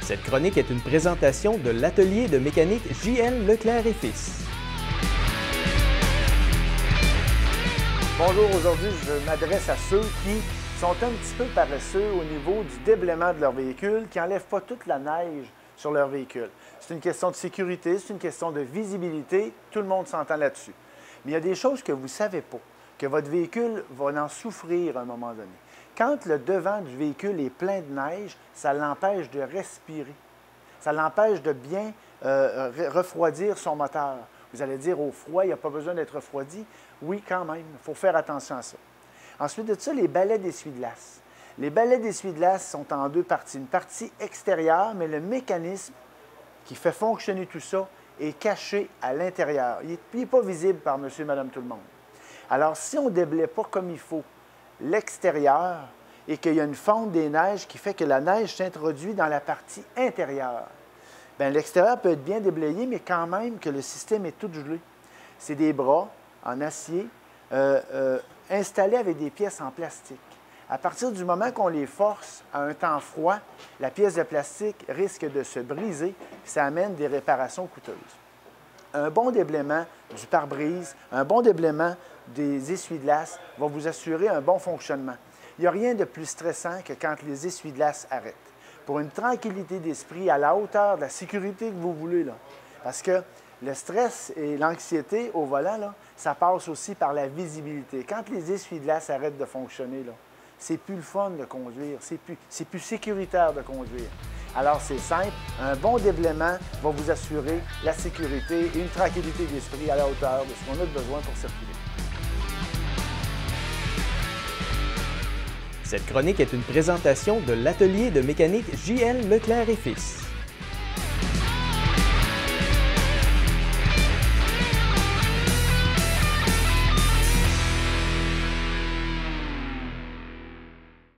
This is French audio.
Cette chronique est une présentation de l'atelier de mécanique J.L. Leclerc et Fils. Bonjour, aujourd'hui je m'adresse à ceux qui sont un petit peu paresseux au niveau du déblaiement de leur véhicule, qui n'enlèvent pas toute la neige sur leur véhicule. C'est une question de sécurité, c'est une question de visibilité, tout le monde s'entend là-dessus. Mais il y a des choses que vous ne savez pas, que votre véhicule va en souffrir à un moment donné. Quand le devant du véhicule est plein de neige, ça l'empêche de respirer. Ça l'empêche de bien refroidir son moteur. Vous allez dire, au froid, il n'y a pas besoin d'être refroidi. Oui, quand même, il faut faire attention à ça. Ensuite de ça, les balais d'essuie-glace. Les balais d'essuie-glace sont en deux parties. Une partie extérieure, mais le mécanisme qui fait fonctionner tout ça est caché à l'intérieur. Il n'est pas visible par monsieur, madame, tout le monde. Alors, si on ne déblaye pas comme il faut l'extérieur et qu'il y a une fonte des neiges qui fait que la neige s'introduit dans la partie intérieure, bien, l'extérieur peut être bien déblayé, mais quand même que le système est tout gelé. C'est des bras en acier installés avec des pièces en plastique. À partir du moment qu'on les force à un temps froid, la pièce de plastique risque de se briser, ça amène des réparations coûteuses. Un bon déblaiement du pare-brise, un bon déblaiement des essuie-glaces va vous assurer un bon fonctionnement. Il n'y a rien de plus stressant que quand les essuie-glaces arrêtent. Pour une tranquillité d'esprit à la hauteur de la sécurité que vous voulez, là. Parce que le stress et l'anxiété au volant, là, ça passe aussi par la visibilité. Quand les essuie-glaces arrêtent de fonctionner, là, c'est plus le fun de conduire, c'est plus sécuritaire de conduire. Alors, c'est simple, un bon déblaiement va vous assurer la sécurité et une tranquillité d'esprit à la hauteur de ce qu'on a besoin pour circuler. Cette chronique est une présentation de l'atelier de mécanique J.L. Leclerc et Fils.